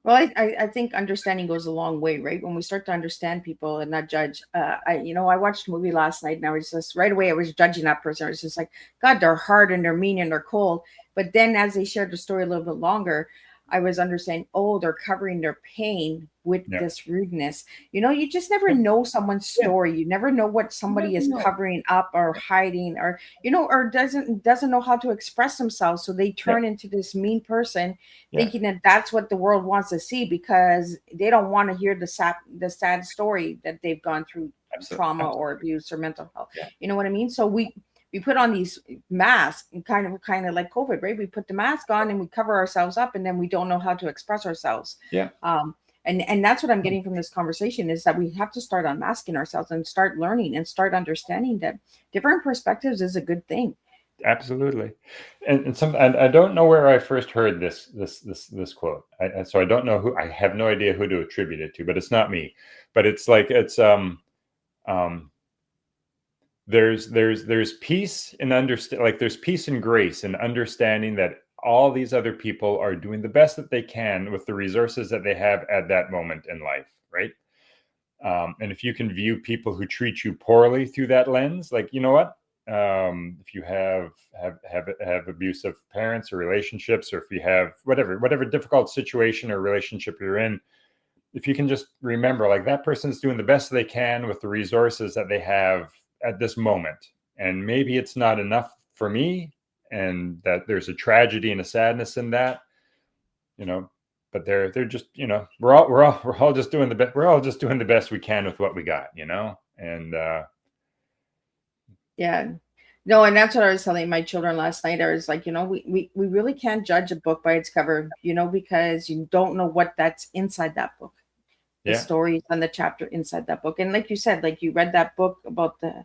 Well, I think understanding goes a long way, right? When we start to understand people and not judge. I watched a movie last night, and I was just right away, I was judging that person. I was just like, God, they're hard and they're mean and they're cold. But then as they shared the story a little bit longer, I was understanding, oh, they're covering their pain with this rudeness. You just never know someone's story. You never know what somebody is covering up or hiding, or or doesn't know how to express themselves. So they turn into this mean person, thinking that that's what the world wants to see, because they don't want to hear the sad story that they've gone through, trauma or abuse or mental health. You know what I mean? So we put on these masks, and kind of like COVID, right? We put the mask on and we cover ourselves up, and then we don't know how to express ourselves. And that's what I'm getting from this conversation, is that we have to start unmasking ourselves and start learning and start understanding that different perspectives is a good thing. Absolutely. And I don't know where I first heard this quote. So I don't know who. I have no idea who to attribute it to, but it's not me. But it's like there's peace in there's peace and grace in understanding that all these other people are doing the best that they can with the resources that they have at that moment in life, right? And if you can view people who treat you poorly through that lens, like, you know what? If you have abusive parents or relationships, or if you have whatever difficult situation or relationship you're in, if you can just remember, like, that person's doing the best they can with the resources that they have at this moment, and maybe it's not enough for me, and that there's a tragedy and a sadness in that, but they're just, we're all just doing the best we can with what we got, And Yeah. No, and that's what I was telling my children last night. I was like, we really can't judge a book by its cover, because you don't know what that's inside that book, the yeah, stories and the chapter inside that book. And like you said, like you read that book about the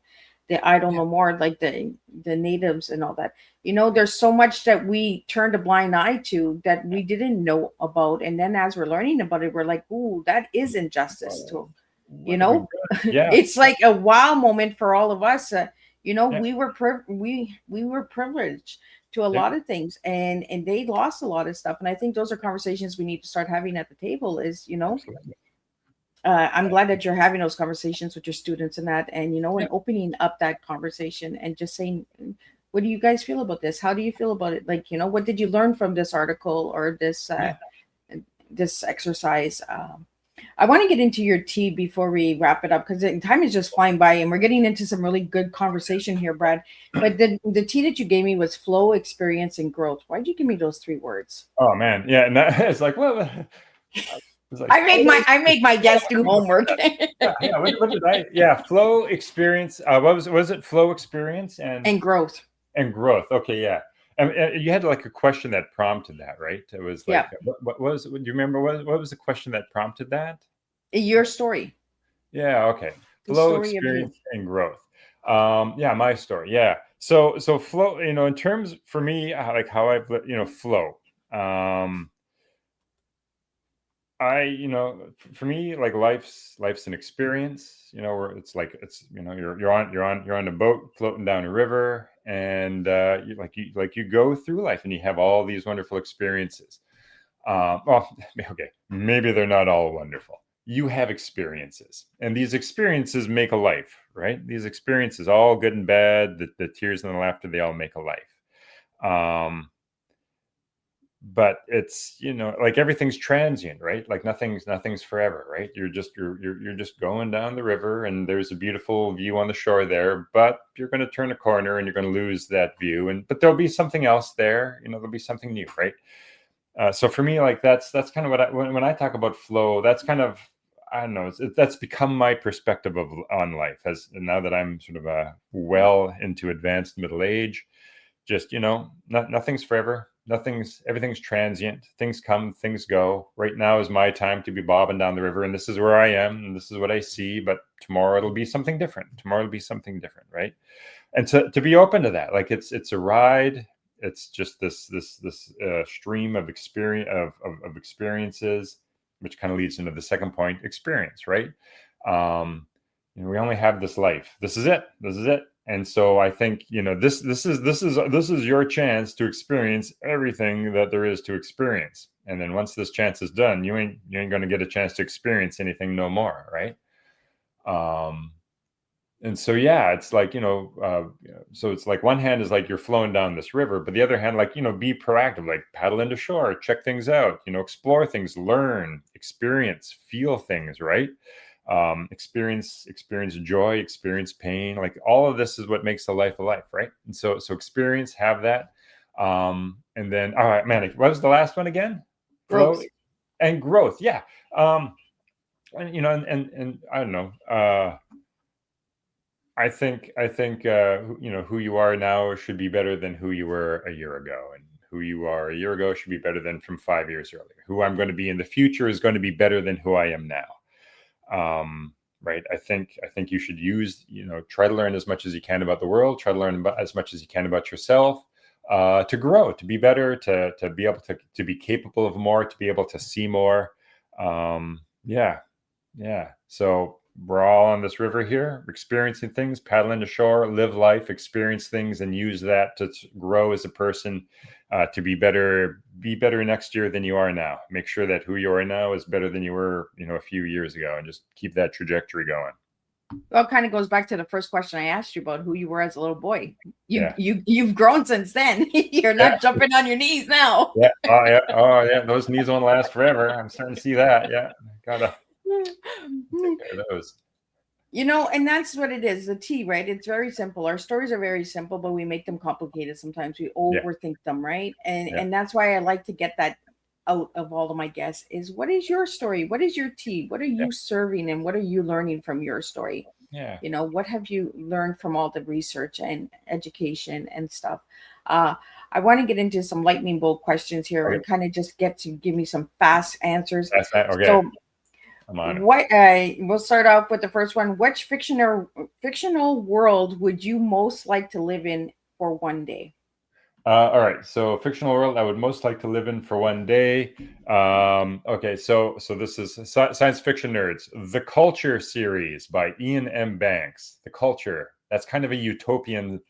idle no more, like the natives and all that. There's so much that we turned a blind eye to that we didn't know about. And then as we're learning about it, we're like, ooh, that is injustice too. you what have we know done? Yeah, it's like a wow moment for all of us. yeah, We were privileged to a yeah, lot of things, and they lost a lot of stuff. And I think those are conversations we need to start having at the table. absolutely. I'm glad that you're having those conversations with your students and that, and Yeah. and opening up that conversation and just saying, what do you guys feel about this? How do you feel about it? Like, what did you learn from this article or Yeah. this exercise? I want to get into your tea before we wrap it up, because time is just flying by and we're getting into some really good conversation here, Brad. But the tea that you gave me was flow, experience, and growth. Why did you give me those three words? Oh man, yeah, and that, it's like, well, it's like I make my guests do homework. yeah. What did I? Yeah, flow experience. What was it? Flow experience And growth. and growth. Okay, yeah. And you had like a question that prompted that, right? It was like, Yeah. what was? Do you remember what was the question that prompted that? Your story. Yeah. Okay. The Flow story of you. experience and growth. Yeah, my story. Yeah. So flow. In terms for me, like how I've flow. For me, like life's an experience, where it's like you're on a boat floating down a river, and you go through life and you have all these wonderful experiences. Well, okay, maybe they're not all wonderful. You have experiences, and these experiences make a life, right? These experiences, all good and bad, the tears and the laughter, they all make a life. But it's like everything's transient, right? Like nothing's forever, right? You're just going down the river, and there's a beautiful view on the shore there, but you're going to turn a corner and you're going to lose that view, but there'll be something else there. There'll be something new, right? So for me, like that's kind of when I talk about flow, that's kind of, I don't know, that's become my perspective on life, as now that I'm sort of well into advanced middle age. Just nothing's forever, everything's transient, things come, things go. Right now is my time to be bobbing down the river, and this is where I am, and this is what I see, but tomorrow it'll be something different, right? And to be open to that, like it's a ride. It's just this stream of experience of experiences, which kind of leads into the second point, experience, right? We only have this life. This is it. And so I think this is your chance to experience everything that there is to experience. And then once this chance is done, you ain't going to get a chance to experience anything no more, right? And so yeah, it's like so it's like one hand is like you're flowing down this river, but the other hand, like be proactive, like paddle into shore, check things out, explore things, learn, experience, feel things, right? Experience joy, experience pain. Like all of this is what makes a life, right? And so experience, have that. And then, all right, man, what was the last one again? Growth. Flow and growth. Yeah. And and I don't know. I think who you are now should be better than who you were a year ago, and who you are a year ago should be better than from 5 years earlier. Who I'm going to be in the future is going to be better than who I am now. Right. I think you should try to learn as much as you can about the world, try to learn as much as you can about yourself, to grow, to be better, to be able to be capable of more, to be able to see more. Yeah. So we're all on this river here, experiencing things, paddling to shore, live life, experience things, and use that to grow as a person, to be better next year than you are now. Make sure that who you are now is better than you were, a few years ago, and just keep that trajectory going. Well, it kind of goes back to the first question I asked you about who you were as a little boy. Yeah. You've grown since then. You're not jumping on your knees now. Yeah. Oh yeah. Those knees won't last forever. I'm starting to see that. Yeah. Gotta take care of those. And that's what it is, the tea, right? It's very simple. Our stories are very simple, but we make them complicated sometimes. We overthink them, right? And that's why I like to get that out of all of my guests is, what is your story? What is your tea? What are you serving, and what are you learning from your story? Yeah. You know, what have you learned from all the research and education and stuff? Uh, I want to get into some lightning bolt questions here Okay. and kind of just get to give me some fast answers. That's that. Okay. So, I'm on it. what we'll start off with the first one. Which fictional world would you most like to live in for one day? All right. So fictional world I would most like to live in for one day. Okay. So this is science fiction nerds. The Culture series by Ian M. Banks. The Culture. That's kind of a utopian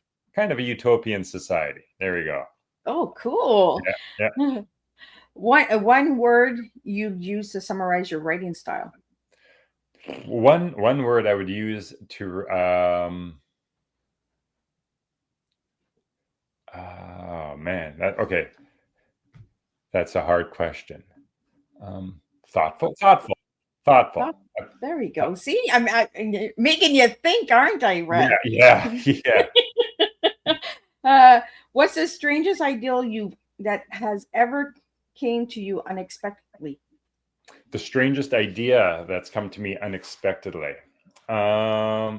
society. There we go. Oh, cool. Yeah. Yeah. One word you'd use to summarize your writing style. One word I would use to oh man, okay. That's a hard question. Thoughtful. Oh, there we go. See, I'm making you think, aren't I, Yeah, Red? yeah. What's the strangest ideal you that has ever came to you unexpectedly? The strangest idea that's come to me unexpectedly.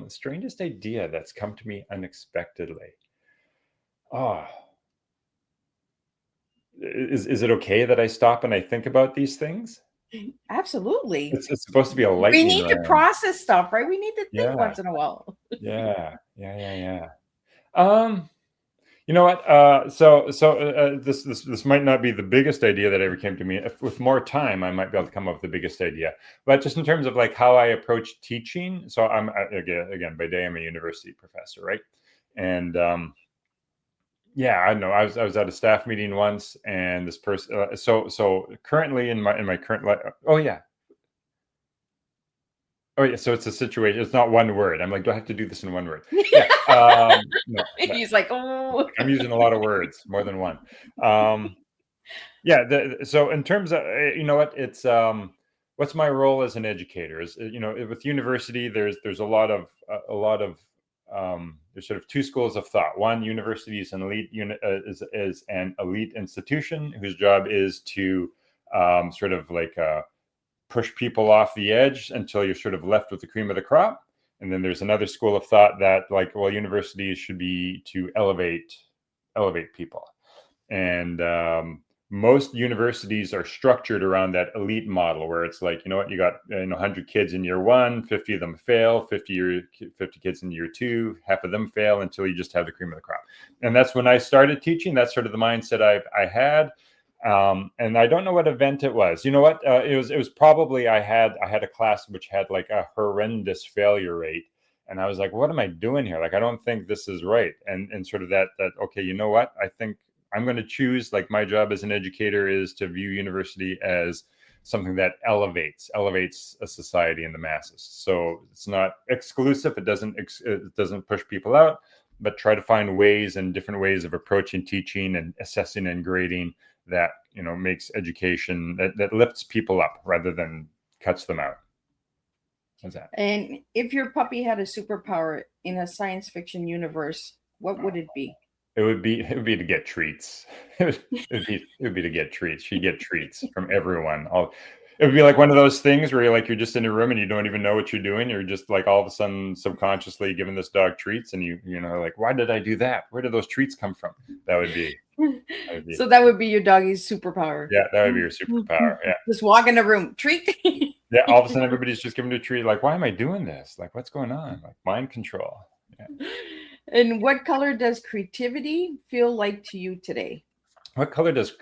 Strangest idea that's come to me unexpectedly. Oh, is it okay that I stop and I think about these things? Absolutely. It's supposed to be a We lightning need to round. process stuff, right? We need to think Yeah, once in a while. yeah. You know what? This might not be the biggest idea that ever came to me. If, with more time, I might be able to come up with the biggest idea. But just in terms of like how I approach teaching, so I'm again by day I'm a university professor, right? And yeah, I know. I was at a staff meeting once, and this person. So currently in my current oh yeah, so it's a situation. It's not one word. I'm like, do I have to do this in one word? Yeah. No, He's like, oh. I'm using a lot of words, more than one. Yeah. So in terms of, you know what, it's what's my role as an educator? Is you know, with university, there's a lot of there's sort of two schools of thought. One, university is an elite is an elite institution whose job is to sort of like push people off the edge until you're sort of left with the cream of the crop. And then there's another school of thought that like, well, universities should be to elevate people. And most universities are structured around that elite model where it's like, you know what, you got 100 kids in year one, 50 of them fail, 50 kids in year two, half of them fail until you just have the cream of the crop. And that's when I started teaching. That's sort of the mindset I had. And I don't know what event it was. You know what? It was probably I had a class which had like a horrendous failure rate, and I was like, "What am I doing here? Like, I don't think this is right." And sort of that okay, you know what? I think I'm going to choose. Like, my job as an educator is to view university as something that elevates a society and the masses. So it's not exclusive. It doesn't push people out, but try to find ways and different ways of approaching teaching and assessing and grading that makes education that lifts people up rather than cuts them out. How's that? And if your puppy had a superpower in a science fiction universe, what would it be? It would be to get treats. It would be to get treats. She'd get treats from everyone. It would be like one of those things where you're just in a room and you don't even know what you're doing. You're just like all of a sudden subconsciously giving this dog treats, and you know like, why did I do that? Where did those treats come from? That would be. So that would be your doggy's superpower. Yeah, that would be your superpower. Yeah. Just walk in the room, treat. Yeah, all of a sudden everybody's just giving a treat. Like, why am I doing this? Like, what's going on? Like mind control. Yeah. And what color does creativity feel like to you today? What color does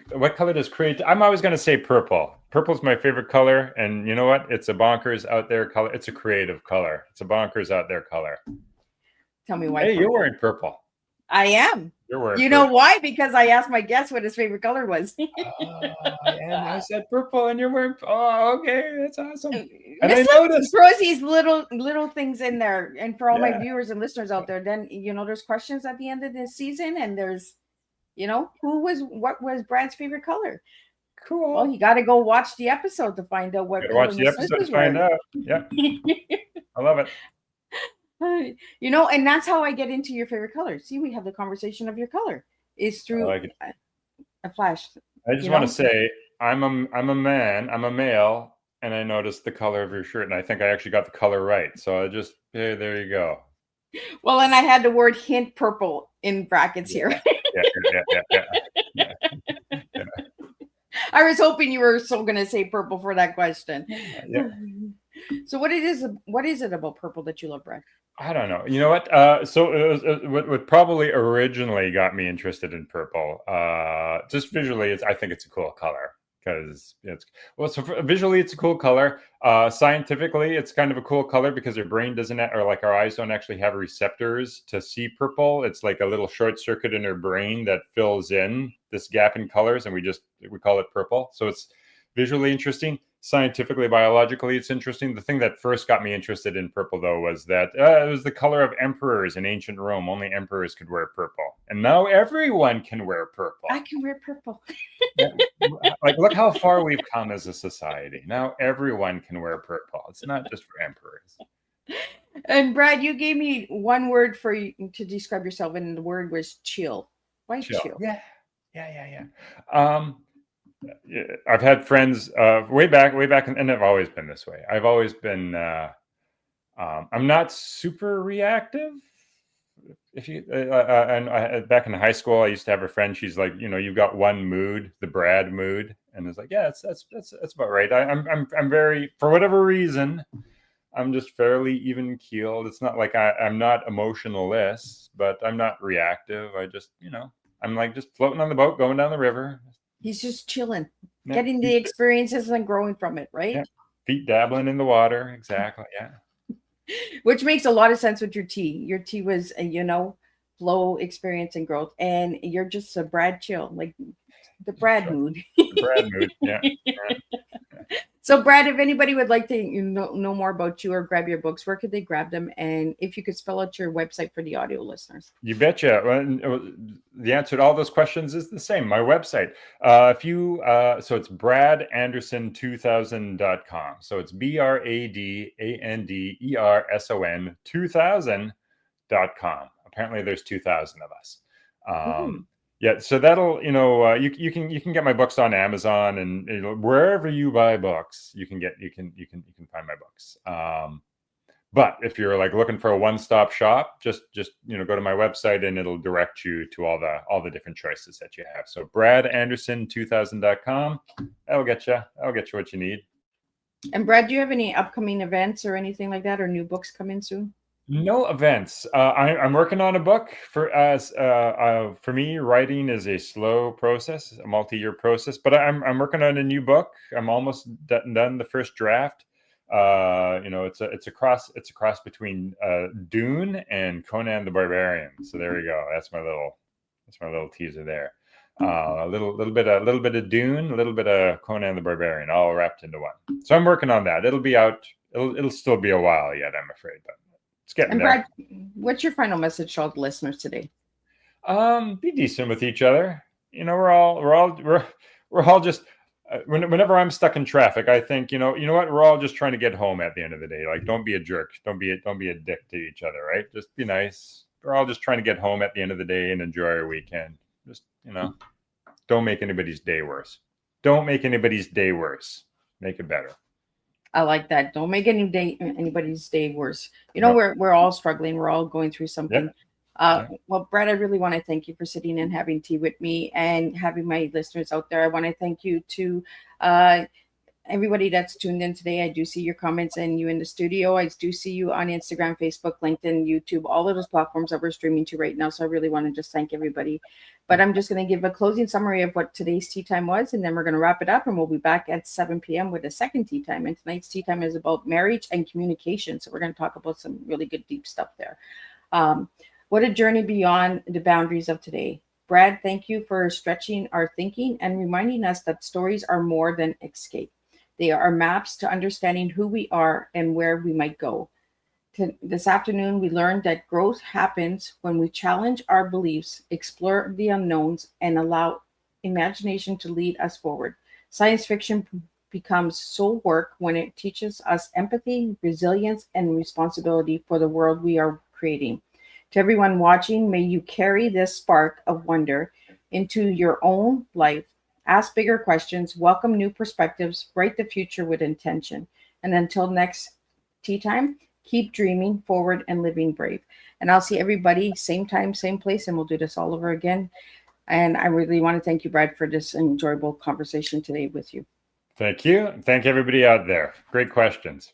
create? I'm always going to say purple. Purple's my favorite color, and you know what? It's a bonkers out there color. It's a creative color. It's a bonkers out there color. Tell me why. Hey, purple. you're wearing purple. I am. You're wearing. You know why? Because I asked my guest what his favorite color was. And I said purple, and you're wearing. Oh, okay, that's awesome. And I noticed throws these little things in there, and for all my viewers and listeners out there, then there's questions at the end of this season, and there's, what was Brad's favorite color? Cool. Well, you got to go watch the episode to find out what. Watch the episode to find out. Yeah, I love it. And that's how I get into your favorite color. See, we have the conversation of your color is through a flash. I just want to say I'm a man, I'm a male, and I noticed the color of your shirt, and I think I actually got the color right. So I just, hey, there you go. Well, and I had the word hint purple in brackets here. Yeah. I was hoping you were so going to say purple for that question. Yeah. So what is it about purple that you love, Brad? I don't know. You know what? So what probably originally got me interested in purple, just visually, I think it's a cool color because visually it's a cool color. Scientifically, it's kind of a cool color because our brain doesn't, or like our eyes don't actually have receptors to see purple. It's like a little short circuit in our brain that fills in this gap in colors, and we call it purple. So it's visually interesting. Scientifically, biologically, it's interesting. The thing that first got me interested in purple, though, was that it was the color of emperors in ancient Rome. Only emperors could wear purple. And now everyone can wear purple. I can wear purple. Like, look how far we've come as a society. Now everyone can wear purple. It's not just for emperors. And Brad, you gave me one word for you to describe yourself, and the word was chill. Why chill? Yeah. I've had friends way back, and I've always been this way. I've always been. I'm not super reactive. If you back in high school, I used to have a friend. She's like, you've got one mood, the Brad mood, and it's like, yeah, that's about right. I'm very, for whatever reason, I'm just fairly even keeled. It's not like I'm not emotionless, but I'm not reactive. I just, I'm like just floating on the boat, going down the river. He's just chilling, getting the experiences and growing from it, right? Yeah. Feet dabbling in the water. Exactly. Yeah. Which makes a lot of sense with your tea. Your tea was, flow, experience, and growth. And you're just a Brad chill, like the Brad mood. The Brad mood. Yeah. So, Brad, if anybody would like to know more about you or grab your books, where could they grab them? And if you could spell out your website for the audio listeners. You betcha. Well, the answer to all those questions is the same. My website. So it's bradanderson2000.com. So it's BRADANDERSON 2000.com. Apparently there's 2,000 of us. Yeah, so that'll, you can get my books on Amazon and wherever you buy books, you can find my books. But if you're like looking for a one-stop shop, just go to my website and it'll direct you to all the different choices that you have. So bradanderson2000.com, that'll get you what you need. And Brad, do you have any upcoming events or anything like that, or new books coming soon? No events. I'm working on a book for me, writing is a slow process, a multi-year process, but I'm working on a new book. I'm almost done the first draft. It's a cross between Dune and Conan the Barbarian. So there we go. That's my little teaser there. A little bit of Dune, a little bit of Conan the Barbarian, all wrapped into one. So I'm working on that. It'll be out. It'll still be a while yet, I'm afraid, but it's getting there. Brad, what's your final message to all the listeners today? Be decent with each other. We're all just. Whenever I'm stuck in traffic, I think, you know what? We're all just trying to get home at the end of the day. Like, don't be a jerk. Don't be a dick to each other, right? Just be nice. We're all just trying to get home at the end of the day and enjoy our weekend. Just, don't make anybody's day worse. Don't make anybody's day worse. Make it better. I like that. Don't make anybody's day worse. We're all struggling. We're all going through something. Yep. Well, Brad, I really want to thank you for sitting and having tea with me and having my listeners out there. I want to thank you to everybody that's tuned in today. I do see your comments and you in the studio. I do see you on Instagram, Facebook, LinkedIn, YouTube, all of those platforms that we're streaming to right now. So I really want to just thank everybody. But I'm just going to give a closing summary of what today's tea time was, and then we're going to wrap it up, and we'll be back at 7 p.m. with a second tea time. And tonight's tea time is about marriage and communication. So we're going to talk about some really good deep stuff there. What a journey beyond the boundaries of today. Brad, thank you for stretching our thinking and reminding us that stories are more than escape. They are maps to understanding who we are and where we might go. This afternoon, we learned that growth happens when we challenge our beliefs, explore the unknowns, and allow imagination to lead us forward. Science fiction becomes soul work when it teaches us empathy, resilience, and responsibility for the world we are creating. To everyone watching, may you carry this spark of wonder into your own life ask bigger questions, welcome new perspectives, write the future with intention. And until next tea time, keep dreaming forward and living brave. And I'll see everybody same time, same place, and we'll do this all over again. And I really want to thank you, Brad, for this enjoyable conversation today with you. Thank you. Thank everybody out there. Great questions.